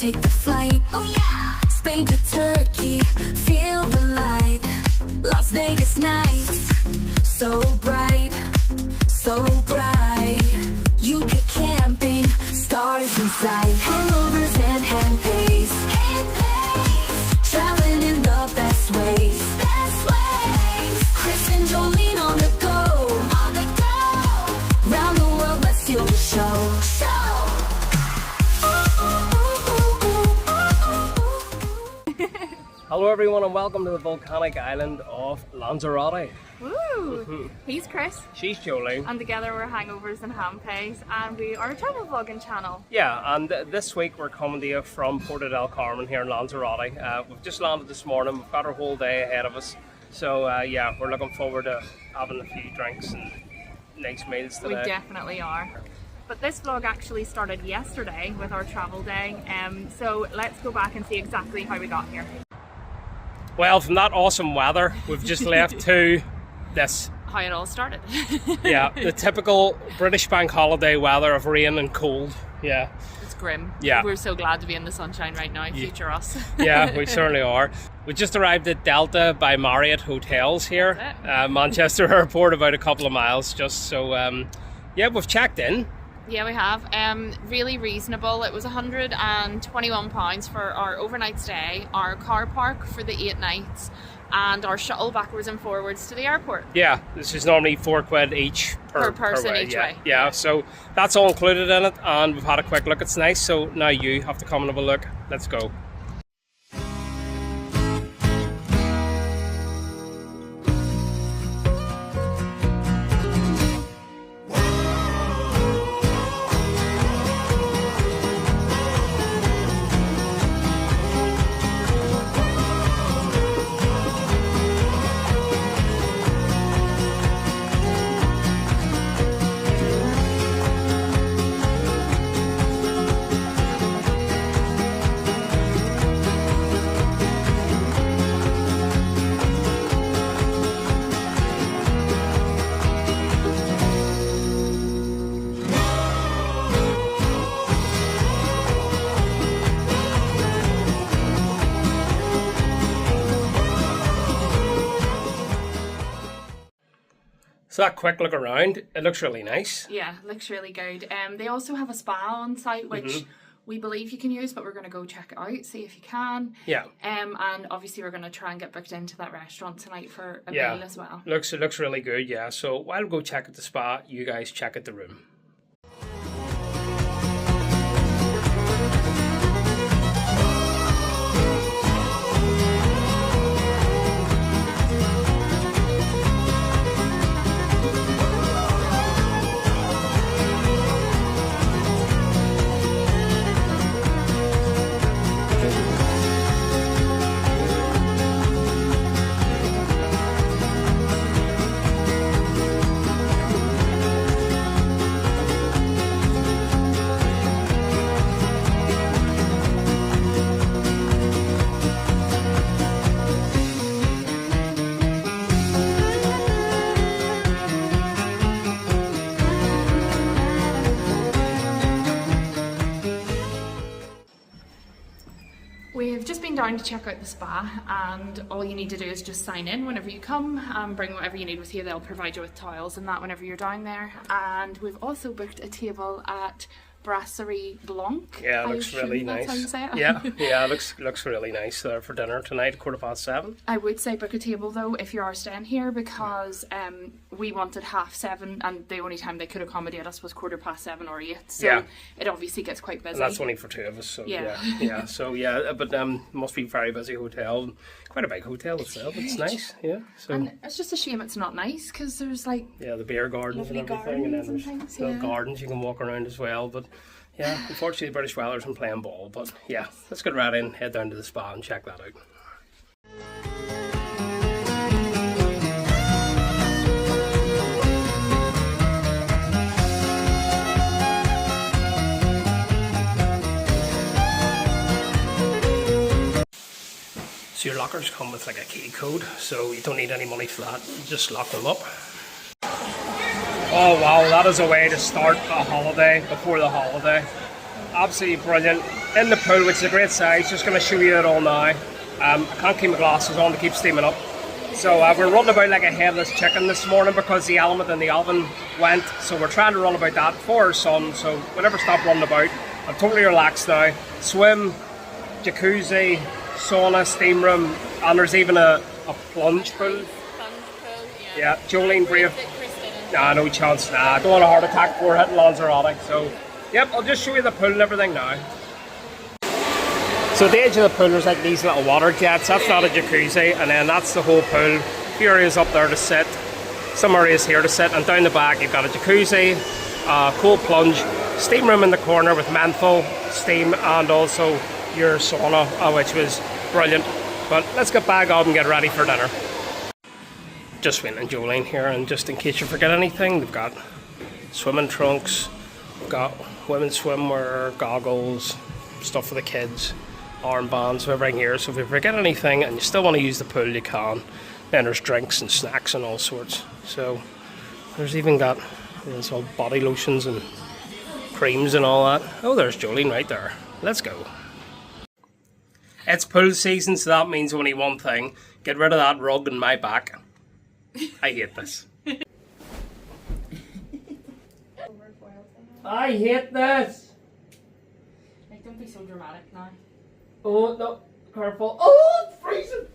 take the flight. Oh yeah. Spain to Turkey, feel the light. Las Vegas nights, so bright, so bright. You get camping, stars in sight. Hangovers and Handpays, Handpays. Traveling in the best ways, best ways. Chris and Jolene on the go, on the go. Round the world, let's steal the show, Hello everyone and welcome to the volcanic island of Lanzarote. Woo! He's Chris. She's Jolene. And together we're Hangovers and Handpays, and we are a travel vlogging channel. Yeah, and this week we're coming to you from Puerto del Carmen here in Lanzarote. We've just landed this morning, we've got our whole day ahead of us. So yeah, we're looking forward to having a few drinks and nice meals today. We definitely are. But this vlog actually started yesterday with our travel day, so let's go back and see exactly how we got here. Well, from that awesome weather, we've just left to this. How it all started. Yeah, the typical British bank holiday weather of rain and cold. Yeah. It's grim. Yeah. We're so glad to be in the sunshine right now, future us. Yeah, we certainly are. We just arrived at Delta by Marriott hotels here, Manchester Airport, about a couple of miles just. So, yeah, we've checked in. Yeah, we have. Really reasonable. It was £121 for our overnight stay, our car park for the 8 nights, and our shuttle backwards and forwards to the airport. Yeah, this is normally £4 each per person way. each way. Yeah, so that's all included in it, and we've had a quick look. It's nice. So now you have to come and have a look. Let's go. So that quick look around, it looks really nice. Yeah, looks really good. They also have a spa on site, which we believe you can use, but we're going to go check it out, see if you can. Yeah. And obviously we're going to try and get booked into that restaurant tonight for a meal as well. It looks really good, yeah. So while we go check at the spa, you guys check at the room. We've just been down to check out the spa, and all you need to do is just sign in whenever you come, bring whatever you need with you. They'll provide you with towels and that whenever you're down there. And we've also booked a table at Brasserie Blanc. Yeah, it looks really nice. That's how you say it? Yeah, it looks really nice there for dinner tonight, 7:15. I would say book a table though if you are staying here, because we wanted 7:30, and the only time they could accommodate us was 7:15 or 8. So it obviously gets quite busy. And that's only for 2 of us. So yeah. So yeah, but must be a very busy hotel. Quite a big hotel as well, but it's nice. Yeah. So and it's just a shame it's not nice, because there's like the beer gardens and everything, and then there's little gardens you can walk around as well. But yeah, unfortunately the British weather isn't playing ball. But yeah, let's get right in, head down to the spa and check that out. So your lockers come with like a key code, so you don't need any money for that. You just lock them up. Oh wow, that is a way to start a holiday before the holiday. Absolutely brilliant. in the pool, which is a great size. Just going to show you it all now. I can't keep my glasses on to keep steaming up. So we're running about like a headless chicken this morning because the element in the oven went. So we're trying to run about that for our son. So we never stop running about. I'm totally relaxed now. Swim, jacuzzi, sauna, steam room, and there's even a plunge pool. Yeah, Jolene, brave. Nah, no chance. Nah, I don't want a heart attack before hitting Lanzarote. So, yep, I'll just show you the pool and everything now. So at the edge of the pool there's like these little water jets. That's not a jacuzzi, and then that's the whole pool. A few areas up there to sit, some areas here to sit, and down the back you've got a jacuzzi, cold plunge, steam room in the corner with menthol, steam, and also your sauna, which was brilliant. But let's get back up and get ready for dinner. Just waiting on Jolene here, and just in case you forget anything, they've got swimming trunks, we've got women's swimwear, goggles, stuff for the kids, armbands, everything here. So if you forget anything and you still want to use the pool, you can. Then there's drinks and snacks and all sorts. So there's even got all body lotions and creams and all that. Oh, there's Jolene right there. Let's go. It's pool season, so that means only one thing. Get rid of that rug in my back. I hate this. I hate this. Like, don't be so dramatic now. Oh no, careful. Oh, it's freezing.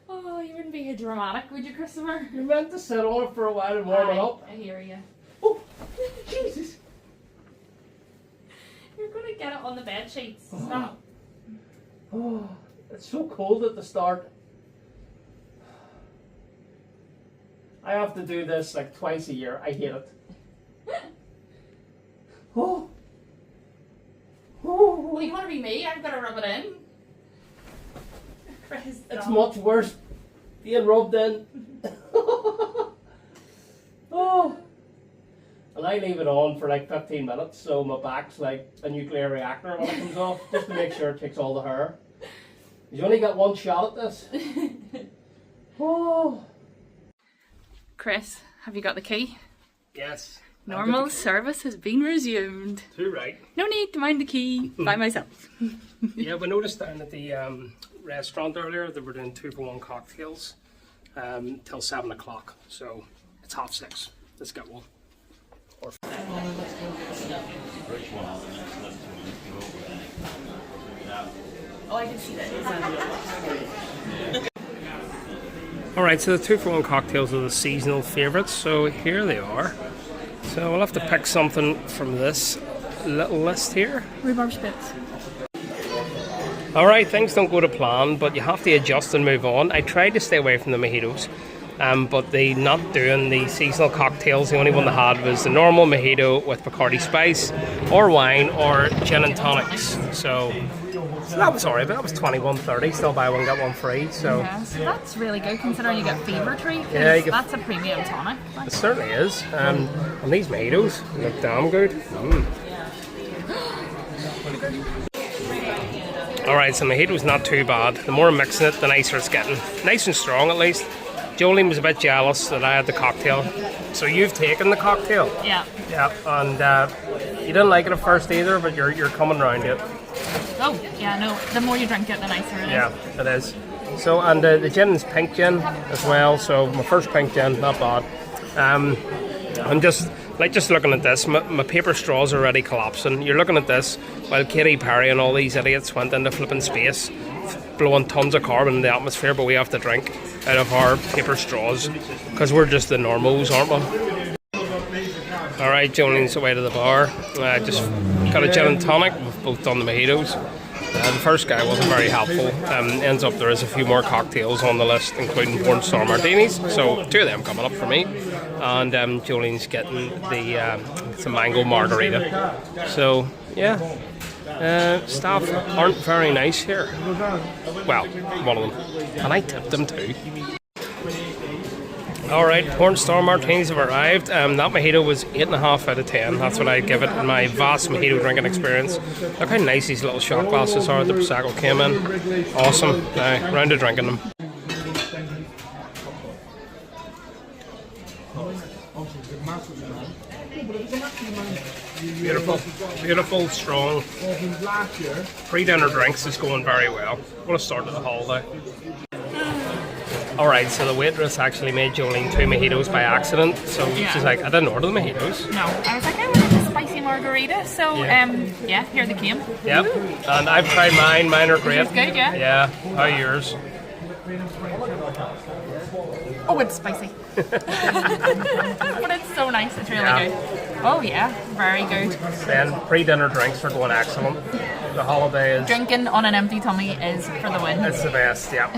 Oh, you wouldn't be dramatic, would you, Christopher? You're meant to sit on it for a while and warm it up. I hear you. Oh, Jesus. You're gonna get it on the bed sheets. Stop. Oh, it's so cold at the start. I have to do this like twice a year. I hate it. Oh. Oh. Well, you want to be me? I've got to rub it in. Chris, It's much worse being rubbed in. Oh. And I leave it on for like 15 minutes, so my back's like a nuclear reactor when it comes off, just to make sure it takes all the hair. You only get one shot at this. Oh. Chris, have you got the key? Yes. Normal service has been resumed. Too right. No need to mind the key by myself. Yeah, we noticed down at the restaurant earlier they were doing 2-for-1 cocktails till 7 o'clock. So it's 6:30. Let's get one. Oh, I can see that. Alright, so the 2-for-1 cocktails are the seasonal favourites, so here they are. So we'll have to pick something from this little list here. Rhubarb spitz. Alright, things don't go to plan, but you have to adjust and move on. I tried to stay away from the mojitos, but they not doing the seasonal cocktails. The only one they had was the normal mojito with Bacardi Spice, or wine, or gin and tonics. So that was alright, but that was $21.30, still buy one, get one free. So Yeah, so that's really good considering you get Fever Tree. Yeah, you get- That's a premium tonic. it certainly is. And these mojitos look damn good. Alright, so mojito's not too bad. The more I'm mixing it, the nicer it's getting. Nice and strong at least. Jolene was a bit jealous that I had the cocktail. So you've taken the cocktail? Yeah. Yeah, and you didn't like it at first either, but you're coming around it. Oh, yeah, no. The more you drink it, the nicer it is. Yeah, it is. So, and the gin is pink gin as well. So my first pink gin, not bad. I'm just looking at this. My paper straw's already collapsing. You're looking at this while Katy Perry and all these idiots went into flipping space, blowing tons of carbon in the atmosphere, but we have to drink out of our paper straws because we're just the normals, aren't we? Alright, Jolene's away to the bar. Just got a gin and tonic. We've both done the mojitos. The first guy wasn't very helpful. Ends up there is a few more cocktails on the list, including porn star martinis. So 2 of them coming up for me. And Jolene's getting the mango margarita. So yeah, staff aren't very nice here. Well, one of them, and I tipped them too. Alright, porn star martinis have arrived. That mojito was 8.5 out of 10. That's what I'd give it in my vast mojito drinking experience. Look how nice these little shot glasses are. The Prosecco came in. Awesome. Now, round to drinking them. Beautiful, beautiful, strong. Pre-dinner drinks is going very well. What a start to the holiday. Alright, so the waitress actually made Jolene 2 mojitos by accident. So she's like, I didn't order the mojitos. No, I was like, I wanted a spicy margarita. So, yeah, here they came. Yep, and I've tried mine. Mine are great. It's good, yeah? Yeah, how are yours? Oh, it's spicy. But it's so nice, it's really good. Oh yeah, very good. Then pre-dinner drinks are going excellent. The holiday is... Drinking on an empty tummy is for the win. It's the best, yeah.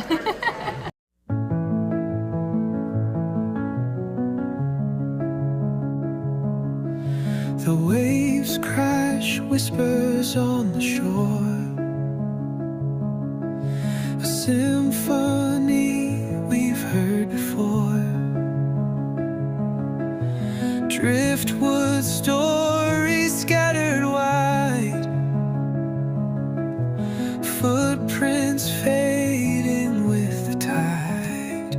The waves crash, whispers on the shore. A symphony we've heard before. Driftwood stories scattered wide. Footprints fading with the tide.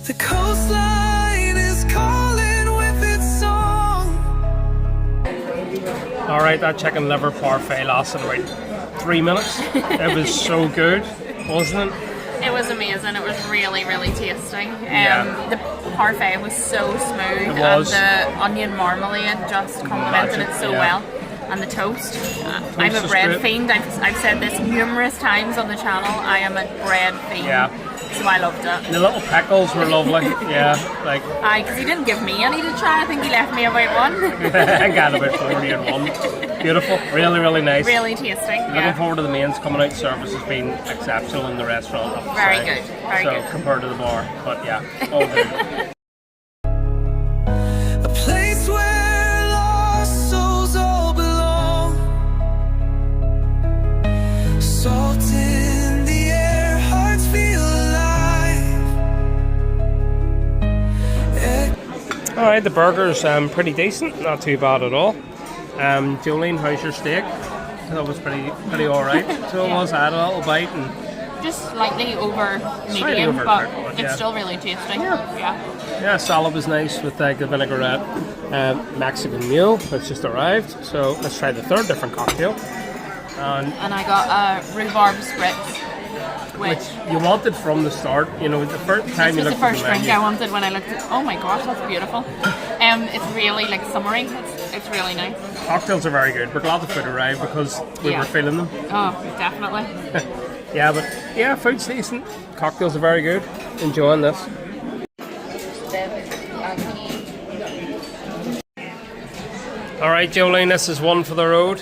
The coastline is calling with its song. Alright, that chicken liver parfait lasted about 3 minutes. It was so good, wasn't it? It was amazing. It was really, really tasty. Yeah. The parfait was so smooth, It was. and the onion marmalade just complemented it so well. And the toast. I'm a is bread great. fiend. I've said this numerous times on the channel. I am a bread fiend. Yeah. So I loved it. The little pickles were lovely. Yeah, like Because he didn't give me any to try. I think he left me about one. I got about 40 in one. Beautiful, really, really nice. Really tasty. Looking forward to the mains coming out. Service has been exceptional in the restaurant. I have to Very say. good, very so, good. compared to the bar, but yeah, all good. A place where lost souls all belong. Salt in the air, hearts feel alive. All right, the burger's pretty decent, not too bad at all. Jolene, how's your steak? That was pretty all right. So it was. I had a little bite and Just slightly over Slightly medium, over but cooked, but it's yeah. still really tasty. yeah, salad was nice with the vinaigrette. Mexican meal that's just arrived. So let's try the third different cocktail. And I got a rhubarb spritz, which You wanted from the start, you know, the first time this you was the looked at first the drink menu. I wanted when I looked at. Oh my gosh, that's beautiful. It's really like summery. It's really nice. Cocktails are very good. We're glad the food arrived because we Yeah. were feeling them. Oh, definitely. Yeah, but yeah, food's decent. Cocktails are very good. Enjoying this. All right, Jolene, this is one for the road.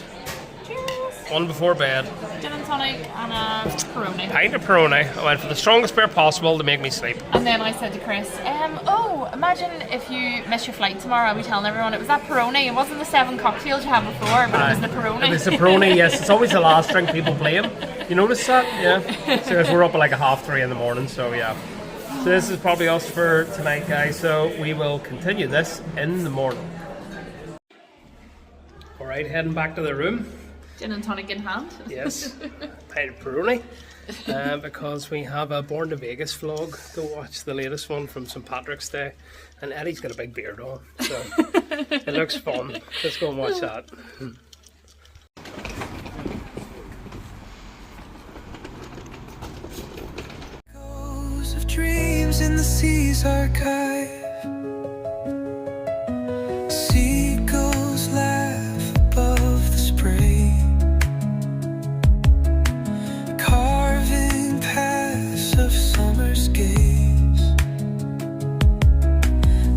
Cheers. One before bed. Gin and tonic and a Peroni. Pint of Peroni. I went for the strongest beer possible to make me sleep. And then I said to Chris, imagine if you miss your flight tomorrow, I'll be telling everyone it was that Peroni. It wasn't the 7 cocktails you had before, but it was the Peroni. It was the Peroni, yes. It's always the last drink people blame. You notice that? Yeah. So we're up at like 3:30 in the morning, so yeah. So this is probably us for tonight, guys. So we will continue this in the morning. All right, heading back to the room. Gin and tonic in hand. Yes, pint of Peroni. Because we have a Born to Vegas vlog to watch, the latest one from St. Patrick's Day. And Eddie's got a big beard on, so it looks fun. Let's go and watch that. Echoes of dreams in the sea's archive. Seagulls laugh above the spray, carving paths of summer's gaze.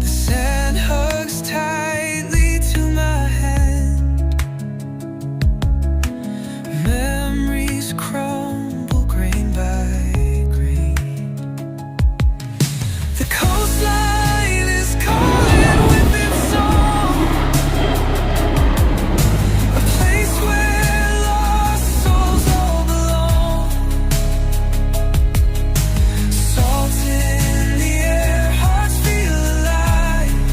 The sand hugs tightly to my hand. Memories crumble grain by grain. The coastline is calling with its song. A place where lost souls all belong. Salt in the air, hearts feel alive.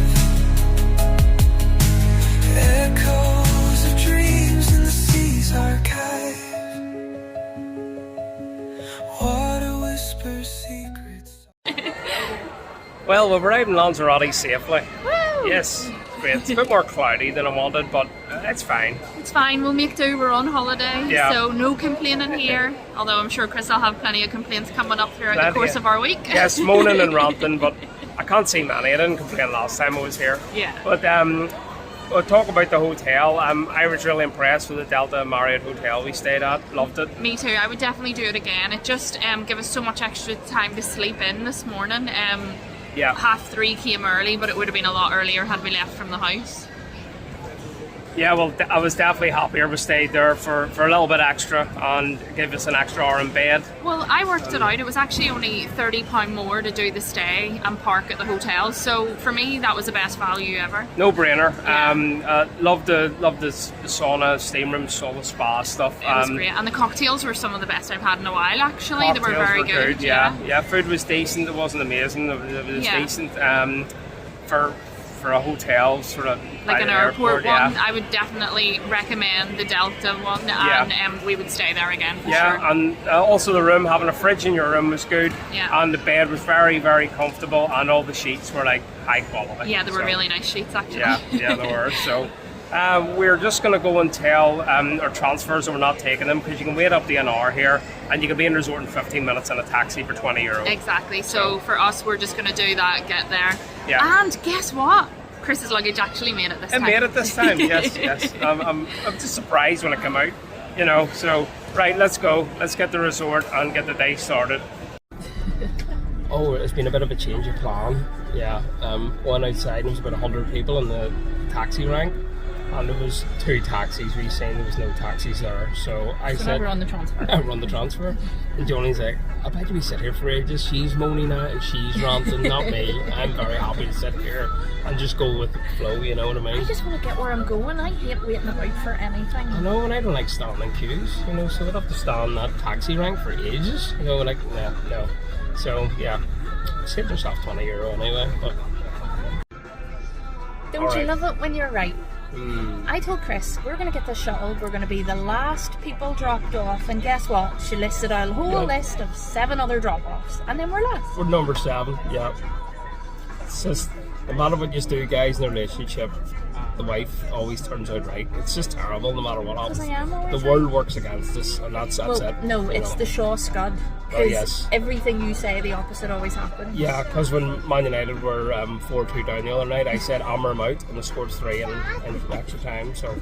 Echoes of dreams in the sea's archive. Water whispers secrets. Well, we've arrived in Lanzarote safely. Woo! Yes, great. It's a bit more cloudy than I wanted, but it's fine. It's fine, we'll make do, we're on holiday, Yeah. so no complaining here. Although I'm sure Chris will have plenty of complaints coming up throughout the course of our week. Yes, moaning and ranting, but I can't see many. I didn't complain last time I was here. Yeah. But we'll talk about the hotel. I was really impressed with the Delta Marriott Hotel we stayed at. Loved it. Me too, I would definitely do it again. It just gave us so much extra time to sleep in this morning. Yeah. 3:30 came early, but it would have been a lot earlier had we left from the house. Yeah, well, I was definitely happier we stayed there for a little bit extra and gave us an extra hour in bed. Well, I worked it out. It was actually only £30 more to do the stay and park at the hotel. So for me, that was the best value ever. No brainer. Yeah. Loved the sauna, steam rooms, all the spa stuff. It was great, and the cocktails were some of the best I've had in a while. Actually, they were Cocktails very good. Yeah, food was decent. It wasn't amazing. It was Yeah. decent for a hotel, sort of Like by an the airport one, Yeah. I would definitely recommend the Delta one, Yeah. and we would stay there again for Yeah, sure. and also the room, having a fridge in your room was good. Yeah. And the bed was very, very comfortable, and all the sheets were like high quality. Yeah, they were So, really nice sheets actually. Yeah, they were. So we're just going to go and tell our transfers that we're not taking them, because you can wait up to an hour here, and you can be in resort in 15 minutes in a taxi for €20. Exactly. So for us, we're just going to do that, get there. Yeah. And guess what? Chris's luggage actually made it this It time. made it this time, yes. I'm just surprised when it came out, So, right, let's go. Let's get the resort and get the day started. Oh, it's been a bit of a change of plan. Yeah, one outside and there was about 100 people in the taxi rank, and there was 2 taxis. We saying there was no taxis there, so I said, we're on the transfer. I run the transfer, and Jolie's like, I bet you we sit here for ages. She's moaning now and she's ranting, not me. I'm very happy to sit here and just go with the flow, you know what I mean? I just want to get where I'm going. I hate waiting about for anything. I know, and I don't like standing in queues, so I'd have to stand in that taxi rank for ages, like, no. So, yeah, save yourself €20 anyway, but... Don't you love it when you're right? Mm. I told Chris, we're going to get this shuttled, we're going to be the last people dropped off, and guess what? She listed out a whole list of 7 other drop-offs, and then we're last. We're number 7, yeah. It's just, no matter what you do, guys, in a relationship, the wife always turns out right. It's just terrible, no matter what happens. Because I am always The world works against us, and that's well, it. no, it's the Shaw Scud. Oh, yes. Everything you say, the opposite always happens. Yeah, because when Man United were 4-2 down the other night, I said hammer them out, and they scored 3 in extra time. So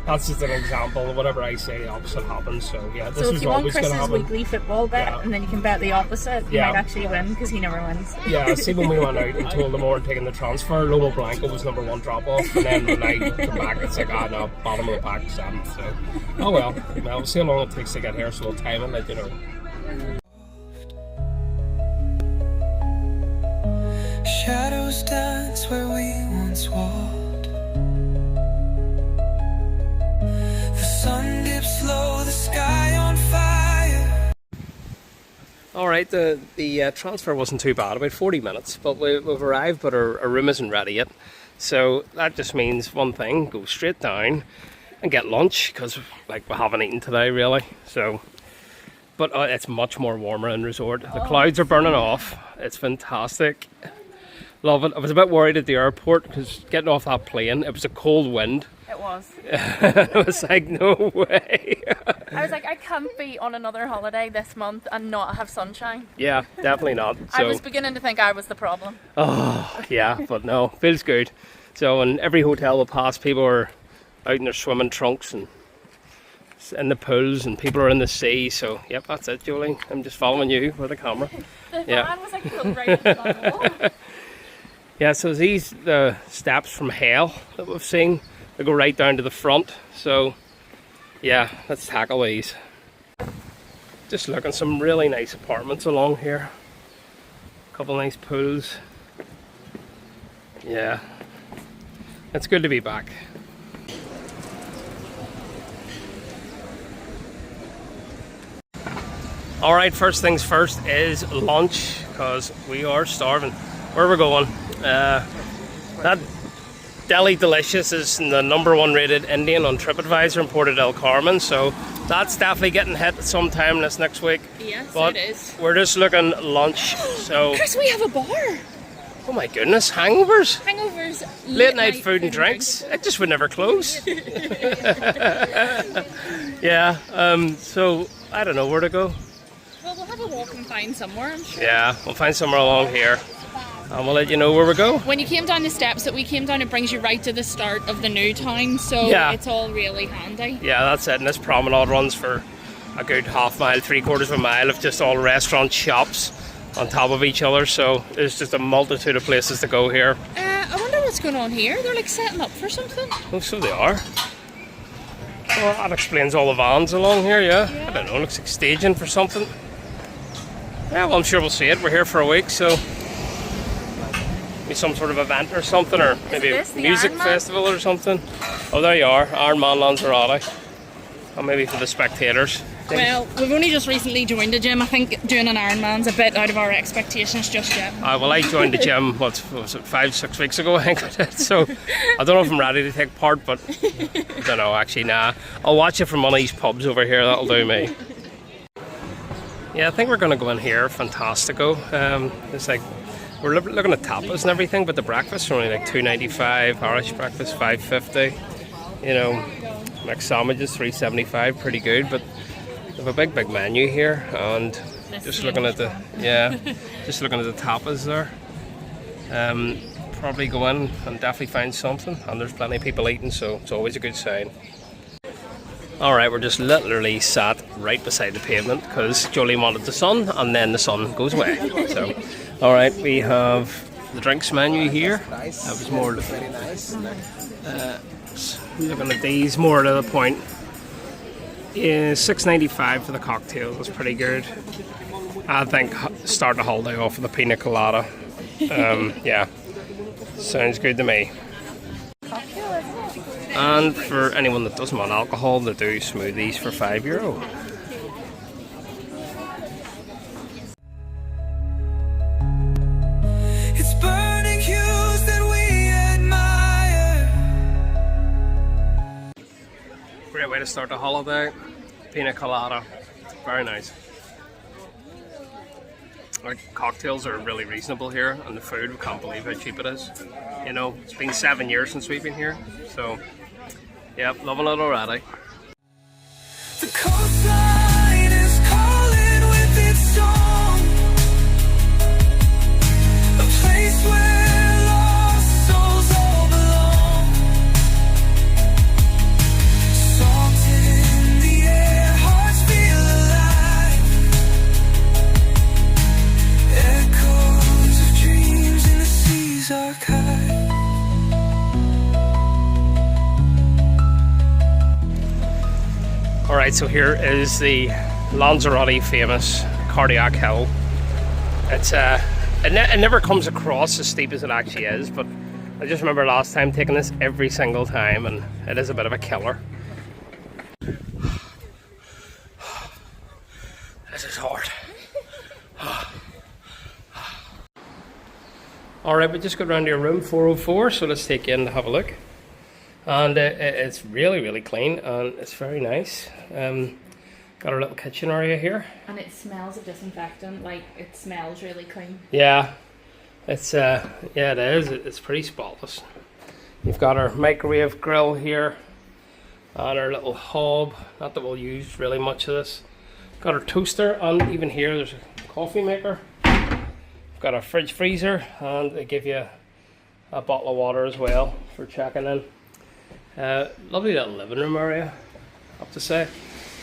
that's just an example. Whatever I say, the opposite happens. So yeah, this So if is you want always going to Chris's happen. weekly football bet, Yeah. and then you can bet the opposite, you Yeah. might actually win, because he never wins. Yeah, see when we went out and told them we weren't taking the transfer, Lomo Blanco was number 1 drop off, and then when I come back, it's like, no, bottom of the pack, 7th. So, oh well, we'll see how long it takes to get here, so we'll time it, let you know. Shadows dance where we once walked. The sun dips low, the sky on fire. Alright, the transfer wasn't too bad, about 40 minutes, but we've arrived, but our room isn't ready yet. So that just means one thing, go straight down and get lunch, because we haven't eaten today really. So, but it's much more warmer in resort. The clouds are burning off. It's fantastic. Love it. I was a bit worried at the airport because getting off that plane, it was a cold wind. It was. I was like, no way. I was like, I can't be on another holiday this month and not have sunshine. Yeah, definitely not. I So, was beginning to think I was the problem. oh, yeah, but no, feels good. So in every hotel we pass, people are out in their swimming trunks and in the pools, and people are in the sea. So, yep, that's it, Jolie. I'm just following you with the camera. The Yeah. man was like pulled right into the wall. Yeah, so these the steps from hell that we've seen. They go right down to the front. So, yeah, let's tackle these. Just looking, some really nice apartments along here. Couple nice pools. Yeah, it's good to be back. Alright, first things first is lunch, because we are starving. Where are we going? That Deli Delicious is the #1 rated Indian on TripAdvisor in Puerto del Carmen, so that's definitely getting hit sometime this next week. Yes, But it is. we're just looking lunch, so Chris, we have a bar. Oh my goodness, Hangovers. Hangovers. Late night food and drinks. It just would never close. Yeah, so I don't know where to go. Well, we'll have a walk and find somewhere, I'm sure. Yeah, we'll find somewhere along here and we'll let you know where we go. When you came down the steps that we came down, it brings you right to the start of the new town, so Yeah. it's all really handy. Yeah, that's it. And this promenade runs for a good half mile, 3/4 of a mile of just all restaurant shops on top of each other. So there's just a multitude of places to go here. I wonder what's going on here. They're like setting up for something. Oh, so they are. Well, that explains all the vans along here, yeah. I don't know, looks like staging for something. Yeah, well, I'm sure we'll see it. We're here for a week, so maybe some sort of event or something, or maybe a this the music Ironman? festival or something. Oh, there you are, Iron Man Lanzarote. Or maybe for the spectators. Well, we've only just recently joined the gym. I think doing an Ironman's a bit out of our expectations just yet. Well, I joined the gym, what was it, 5-6 weeks ago, I think I did. So I don't know if I'm ready to take part, but I don't know, actually, nah. I'll watch it from one of these pubs over here, that'll do me. Yeah, I think we're going to go in here, Fantastico. It's like, we're looking at tapas and everything, but the breakfasts are only like $2.95, Irish breakfast $5.50. You know, mixed sandwiches $3.75, pretty good, but they have a big menu here, and just looking at the just looking at the tapas there. Probably go in and definitely find something, and there's plenty of people eating, so it's always a good sign. Alright, we're just literally sat right beside the pavement because Jolene wanted the sun, and then the sun goes away. So, alright, we have the drinks menu here. That was more looking at these more to the point. Yeah, $6.95 for the cocktails. That's pretty good. I think start the holiday off with a pina colada. Yeah, sounds good to me. And for anyone that doesn't want alcohol, they do smoothies for €5. It's burning hues that we admire. Great way to start the holiday. Pina colada, very nice. Our cocktails are really reasonable here, and the food, we can't believe how cheap it is. You know, it's been 7 years since we've been here, so yeah, loving it already. The coastline is calling with its song. A place where lost souls all belong. Salt in the air, hearts feel alive. Echoes of dreams in the sea's archive. Alright, so here is the Lanzarote famous cardiac hill. It's it never comes across as steep as it actually is, but I just remember last time taking this every single time, and it is a bit of a killer. This is hard. Alright, we just got around to your room 404, so let's take you in to have a look. And it's really clean, and it's very nice. Got our little kitchen area here. And it smells of disinfectant, like it smells really clean. Yeah, it's yeah, it is. It's pretty spotless. We've got our microwave grill here, and our little hob. Not that we'll use really much of this. Got our toaster, and even here there's a coffee maker. We've got our fridge freezer, and they give you a bottle of water as well for checking in. Lovely little living room area, I have to say.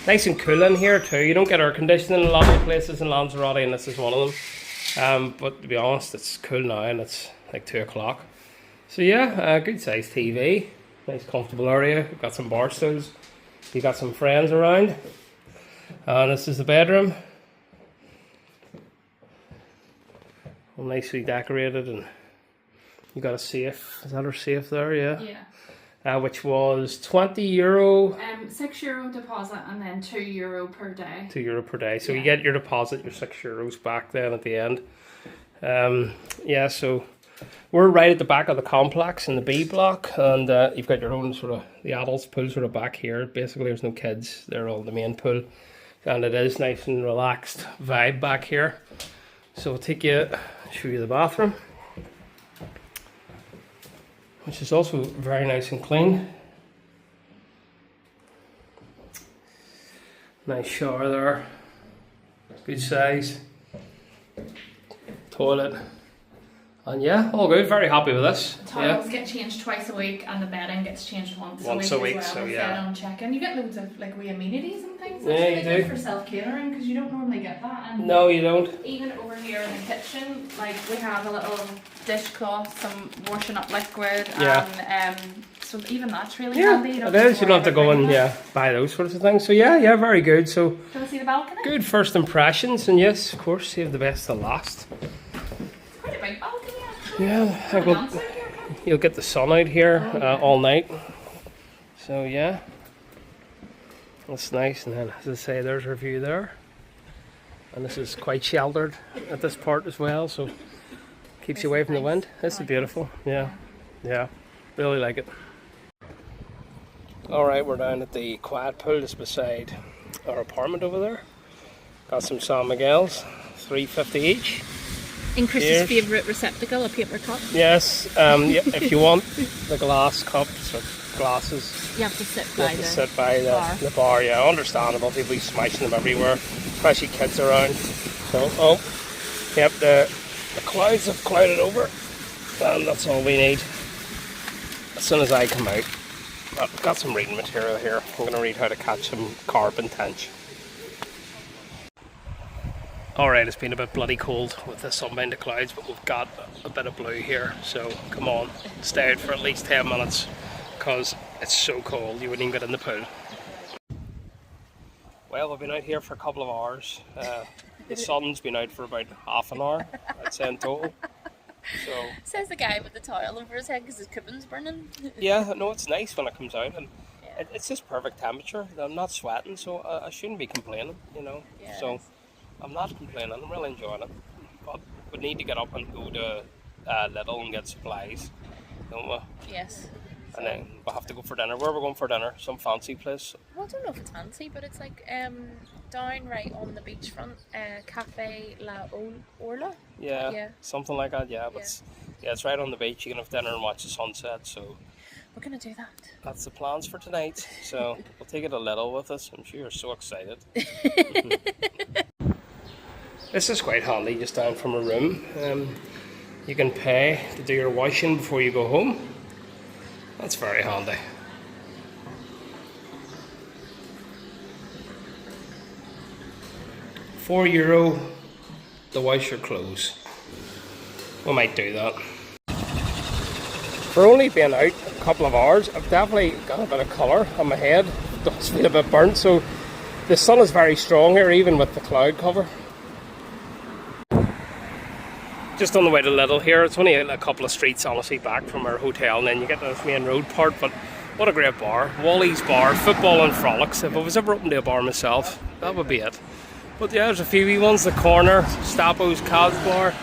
Nice and cool in here too. You don't get air conditioning in a lot of places in Lanzarote, and this is one of them. But to be honest, it's cool now, and it's like 2 o'clock. So yeah, good sized TV, nice comfortable area. We've got some bar stools. You've got some friends around. And this is the bedroom. All nicely decorated, and you got a safe. Is that our safe there? Yeah. Which was €20. €6 deposit and then €2 per day. €2 per day. So you get your deposit, your €6 back then at the end. Yeah, so we're right at the back of the complex in the B block, and you've got your own sort of, the adults pool sort of back here. Basically there's no kids, they're all the main pool. And it is nice and relaxed vibe back here. So we'll take you, show you the bathroom. which is also very nice and clean. Nice shower there, good size, toilet, and yeah, all good. Very happy with this. Towels get changed twice a week, and the bedding gets changed once a week as well. So yeah. On check-in, you get loads of like wee amenities and things. Yeah, That's you really do. good for self-catering because you don't normally get that. And No, you don't. even over here in the kitchen, like we have a little dishcloth, some washing up liquid, and so even that's really handy. You It is. You don't have to go and buy those sorts of things. So yeah, very good. So Do you want to see the balcony? good first impressions, and yes, of course, save the best to last. Quite a big balcony actually. Yeah, I think you'll get the sun out here all night. So yeah, that's nice. And then, as I say, there's our view there, and this is quite sheltered at this part as well, so keeps you away from the wind. This is beautiful. Yeah, really like it. All right, we're down at the quiet pool just beside our apartment over there. Got some San Miguel's, $3.50 each. In Chris's Cheers. favourite receptacle, a paper cup. Yes, if you want the glass cups or glasses, You have to sit you by have to the sit by bar. the bar. Yeah, understandable. People be smashing them everywhere, especially kids around. So, the clouds have clouded over, and that's all we need. As soon as I come out, I've got some reading material here. I'm going to read how to catch some carp and tench. Alright, it's been a bit bloody cold with the sunbound clouds, but we've got a bit of blue here, so come on, stay out for at least 10 minutes because it's so cold you wouldn't even get in the pool. Well, we've been out here for a couple of hours. The sun's been out for about half an hour, I'd say in total. So Says the guy with the towel over his head because his cubbin's burning. yeah, no, it's nice when it comes out, and it's just perfect temperature. I'm not sweating, so I shouldn't be complaining, you know. Yes. So I'm not complaining. I'm really enjoying it. But we need to get up and go to Lidl and get supplies, don't we? Yes. And then we'll have to go for dinner. Where are we going for dinner? Some fancy place? Well, I don't know if it's fancy, but it's like down right on the beachfront, Cafe La Orla. Yeah, something like that. Yeah, but it's right on the beach. You can have dinner and watch the sunset. So We're gonna do that. that's the plans for tonight. So we'll take it a Lidl with us. I'm sure you're so excited. This is quite handy, just down from a room. You can pay to do your washing before you go home. That's very handy. €4 to wash your clothes. We might do that. For only being out a couple of hours, I've definitely got a bit of colour on my head. It does feel a bit burnt, so the sun is very strong here, even with the cloud cover. Just on the way to Lidl here. It's only a couple of streets honestly back from our hotel, and then you get to this main road part. But what a great bar. Wally's Bar, football and frolics. If I was ever open to a bar myself, that would be it. But yeah, there's a few wee ones. The Corner, Stapo's Cavs Bar.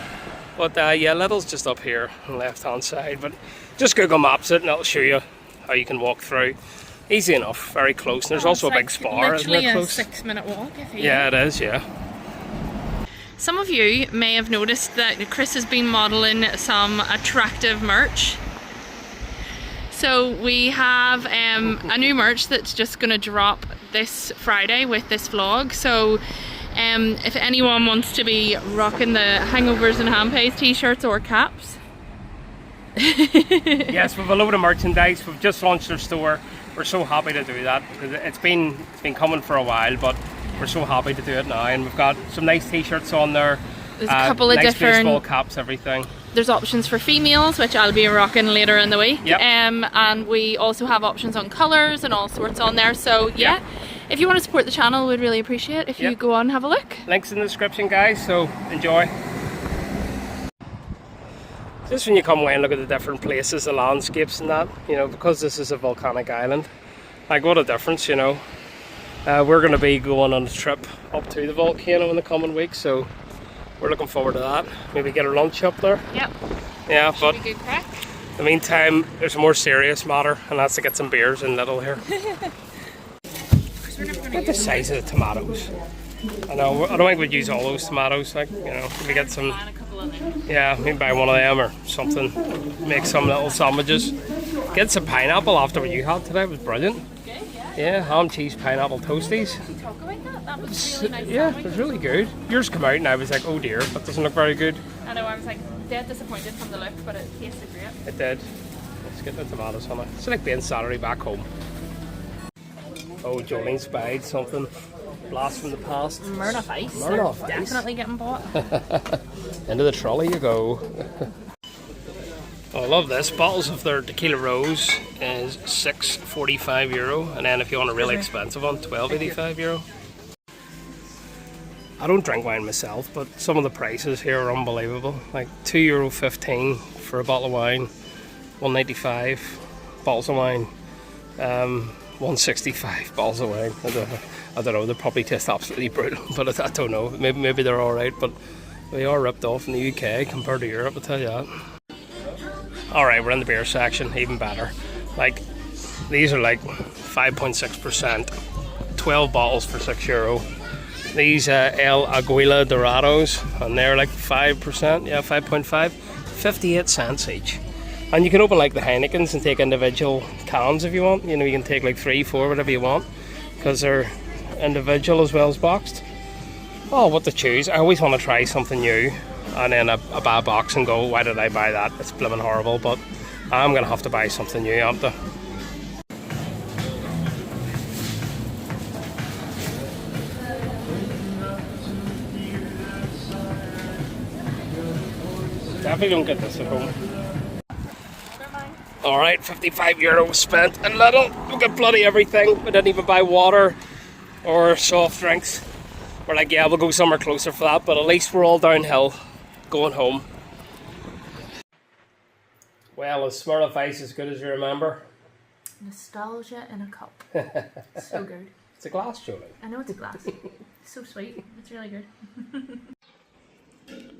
But yeah, Lidl's just up here on the left hand side. But just Google Maps it and it'll show you how you can walk through. Easy enough, very close. And there's also a big spa, isn't literally it, a close? 6-minute walk. If you Yeah, it is, yeah. Some of you may have noticed that Chris has been modelling some attractive merch. So we have a new merch that's just going to drop this Friday with this vlog. So if anyone wants to be rocking the Hangovers and Handpays t-shirts or caps. Yes, we've a load of merchandise. We've just launched our store. We're so happy to do that. It's been coming for a while, but we're so happy to do it now, and we've got some nice t-shirts on there. There's a couple of nice different baseball caps, everything. There's options for females, which I'll be rocking later in the week. Yep. And we also have options on colours and all sorts on there. So yeah, if you want to support the channel, we'd really appreciate if you go on and have a look. Links in the description, guys, so enjoy. Just when you come away and look at the different places, the landscapes and that, you know, because this is a volcanic island, like what a difference, you know. We're going to be going on a trip up to the volcano in the coming weeks, so we're looking forward to that. Maybe get our lunch up there. Yep. Yeah, but Should be good crack. in the meantime, there's a more serious matter, and that's to get some beers in Lidl here. Look at the size of the tomatoes. I know. I don't think we'd use all those tomatoes. Like, you know, we get some. And a couple of them. Yeah, maybe buy one of them or something. Make some little sandwiches. Get some pineapple after what you had today. It was brilliant. Good, yeah. Yeah, ham, cheese, pineapple toasties. Talk about that. That was really nice. Yeah, it sandwich. was really good. Yours came out and I was like, oh dear, that doesn't look very good. I know, I was like dead disappointed from the look, but it tasted great. It did. Let's get the tomatoes on it. It's like being Saturday back home. Oh, Jolene spied something. Blast from the past. Murdoch Ice. Murdoch They're Ice. definitely getting bought. Into the trolley you go. Oh, I love this. Bottles of their tequila rose is €6.45, and then if you want a really expensive one, €12.85. I don't drink wine myself, but some of the prices here are unbelievable. Like €2.15 for a bottle of wine, $1.95 bottles of wine, $1.65 bottles of wine. I don't know. They probably taste absolutely brutal, but I don't know. Maybe they're all right, but we are ripped off in the UK compared to Europe. I'll tell you that. All right, we're in the beer section. Even better. Like these are like 5.6%, 12 bottles for €6. These El Aguila Dorados, and they're like 5%, yeah, 5.5, 58 cents each. And you can open like the Heinekens and take individual cans if you want. You know, you can take like 3, 4, whatever you want, because they're individual as well as boxed. Oh, what to choose. I always want to try something new, and then I buy a box and go, why did I buy that? It's blimmin' horrible, but I'm going to have to buy something new, aren't I? Definitely don't get this at home. Alright, €55 spent in Lidl. We got bloody everything. We didn't even buy water or soft drinks. We're like, yeah, we'll go somewhere closer for that, but at least we're all downhill going home. Well, is Smirnoff Ice as good as you remember? Nostalgia in a cup. So good. It's a glass, Jolene. I know it's a glass. So sweet. It's really good.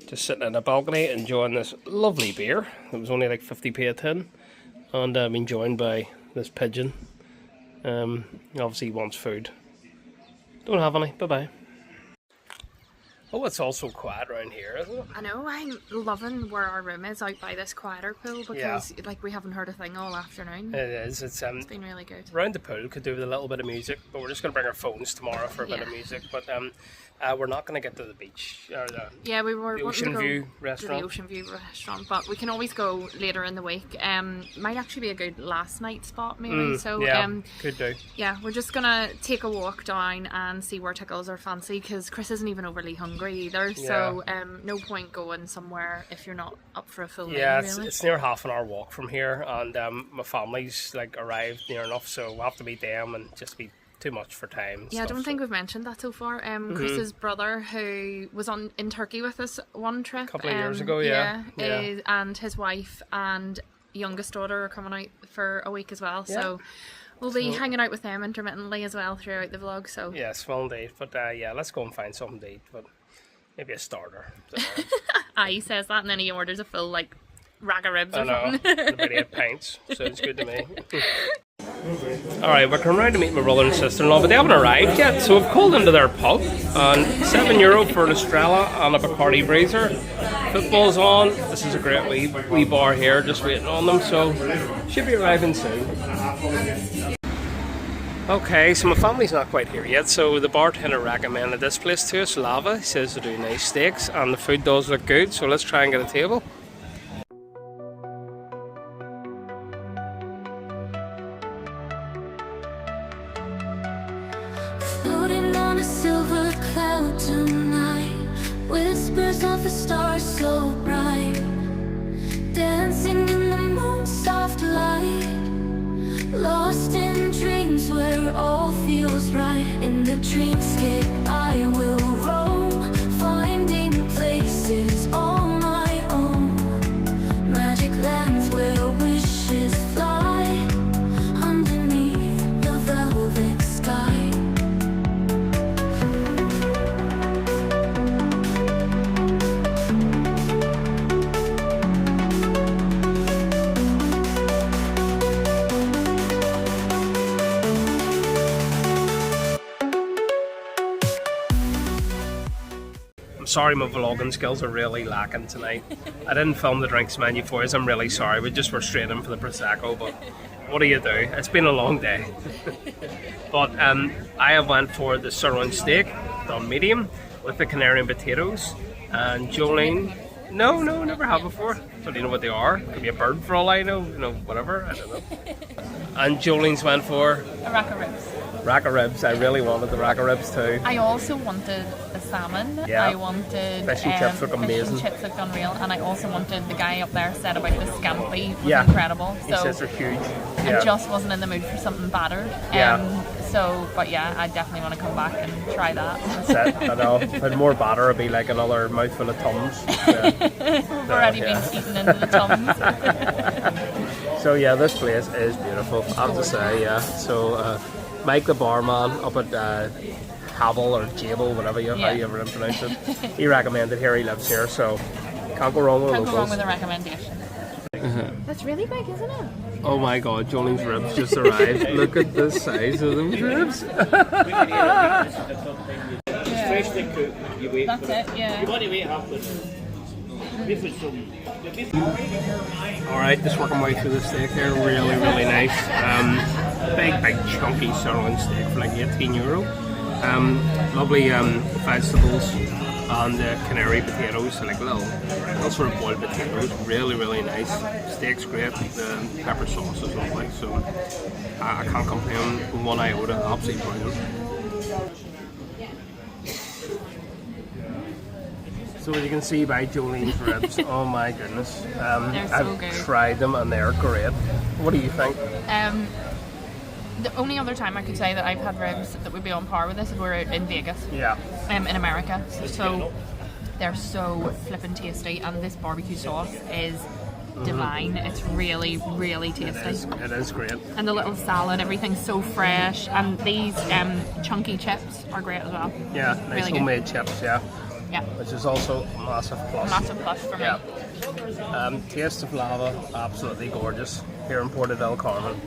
Just sitting in a balcony enjoying this lovely beer. It was only like 50p a tin, and I'm being joined by this pigeon. Obviously he wants food. Don't have any. Bye bye. Oh, it's also quiet around here, isn't it? I know, I'm loving where our room is out by this quieter pool because like we haven't heard a thing all afternoon. It is. It's been really good. around the pool. Could do with a little bit of music, but we're just going to bring our phones tomorrow for a bit of music. But we're not going to get to the beach or we were the wanting Ocean to go View to restaurant. the Ocean View restaurant, but we can always go later in the week. Might actually be a good last night spot maybe. Could do. Yeah, we're just gonna take a walk down and see where tickles are fancy because Chris isn't even overly hungry either. So no point going somewhere if you're not up for a full meal. Yeah, really. it's near half an hour walk from here, and my family's like arrived near enough, so we'll have to meet them and just be too much for time. Yeah, I don't think we've mentioned that so far. Chris's brother, who was in Turkey with us one trip a couple of years ago, and his wife and youngest daughter are coming out for a week as well. So we'll be hanging out with them intermittently as well throughout the vlog. So yes, well indeed. But let's go and find something to eat. But maybe a starter. he says that, and then he orders a full like rack of ribs or I something. know. About 8 pints. Sounds good to me. Alright, we're coming round to meet my brother and sister-in-law, but they haven't arrived yet, so we've called into their pub, and €7 for an Estrella and a Bacardi Breezer. Football's on. This is a great wee bar here, just waiting on them, so should be arriving soon. Okay, so my family's not quite here yet, so the bartender recommended this place to us, Lava. He says they do nice steaks, and the food does look good, so let's try and get a table. Floating on a silver cloud tonight, whispers of the stars so bright, dancing in the moon's soft light, lost in dreams where all feels right. In the dreamscape I will roam, finding places on my own, magic lands where wishes fly, underneath the velvet sky. sorry, my vlogging skills are really lacking tonight. I didn't film the drinks menu for us. I'm really sorry. We just were straight in for the Prosecco, but what do you do? It's been a long day. But I have went for the sirloin steak, done medium, with the canary and potatoes. And Jolene, no, never have before. Don't you know what they are? Could be a bird for all I know, whatever, I don't know. And Jolene's went for A rack of ribs. rack of ribs. I really wanted the rack of ribs too. I also wanted the salmon. Yeah. I wanted Fish and chips look amazing. Fish and chips looked unreal, and I also wanted, the guy up there said about the scampi was Yeah. incredible. He So says they're huge. I Yeah. just wasn't in the mood for something battered. Yeah. But yeah, I definitely want to come back and try that. That's it. I know. If I had more batter, it'd be like another mouthful of Tums. Yeah. We've already Yeah. been eaten into the tums. So yeah, this place is beautiful, I have to say, yeah. So Mike the barman up at Havel or Jable, whatever how you ever pronounce it, he recommended here, he lives here, so can't go wrong with Can't go locals. wrong with a recommendation. That's really big, isn't it? Oh my god, Jolene's ribs just arrived. Look at the size of those ribs. Freshly cooked, you wait That's for it, yeah. You want to wait half an hour. This is some. Alright, just working my way through the steak here, really nice. Big chunky sirloin steak for like €18. Lovely vegetables and canary potatoes, so like little sort of boiled potatoes, really nice. Steak's great, the pepper sauce is lovely, so I can't complain one iota, absolutely brilliant. So as you can see by Jolene's ribs, oh my goodness, They're so I've good. tried them and they're great. What do you think? The only other time I could say that I've had ribs that would be on par with this is we're in Vegas, Yeah. in America. So they're so flippin' tasty, and this barbecue sauce is divine. It's really tasty. It is great. And the little salad, everything's so fresh. And these chunky chips are great as well. Yeah, nice Really good. homemade chips, yeah. Yeah, Which is also a massive plus. massive plus for me. Yeah. Taste of Lava, absolutely gorgeous here in Puerto del Carmen.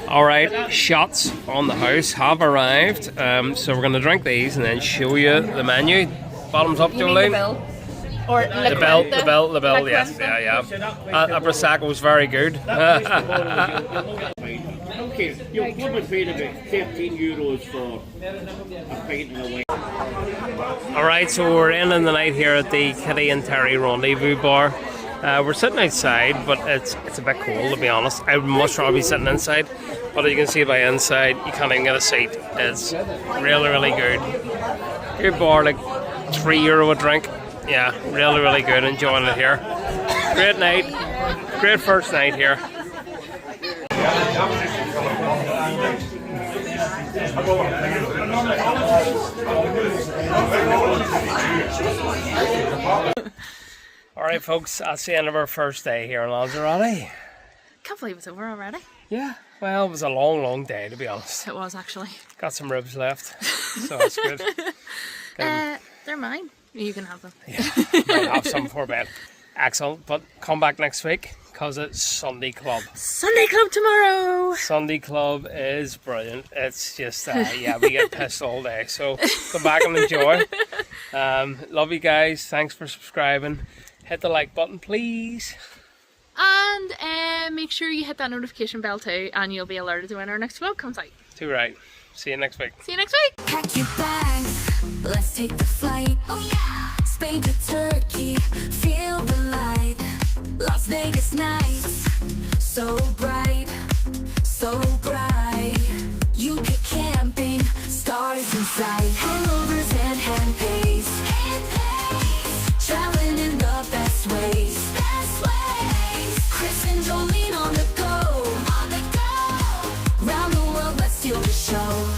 Alright, shots on the house have arrived. So we're going to drink these and then show you the menu. Bottoms up, You mean the Jolene. bill? Or The bill, yes, yeah. A Prosecco was very good. Okay, you'll probably pay about €13 for a pint and a wine. Alright, so we're ending the night here at the Kitty and Terry Rendezvous Bar. We're sitting outside, but it's a bit cold to be honest. I would much rather be sitting inside, but as you can see by inside, you can't even get a seat. It's really good. Good bar, like €3 a drink. Yeah, really good. Enjoying it here. Great night. Great first night here. Alright folks, that's the end of our first day here in Lanzarote. Can't believe it's over already. Yeah, well, it was a long day to be honest. It was actually. Got some ribs left, so that's good. They're mine. You can have them. Might have some for bed. Excellent, but come back next week because it's Sunday Club. Sunday Club tomorrow! Sunday Club is brilliant. It's just, yeah, we get pissed all day. So come back and enjoy. Love you guys. Thanks for subscribing. Hit the like button, please. And make sure you hit that notification bell too, and you'll be alerted when our next vlog comes out. Too right. See you next week. See you next week! Pack your bags, let's take the flight. Oh yeah, Spain to Turkey, feel the light. Las Vegas nights, so bright, so bright. UK camping, stars in sight. Hangovers and Handpays, traveling in the best ways. Chris and Jolene on the go, round the world, let's steal the show.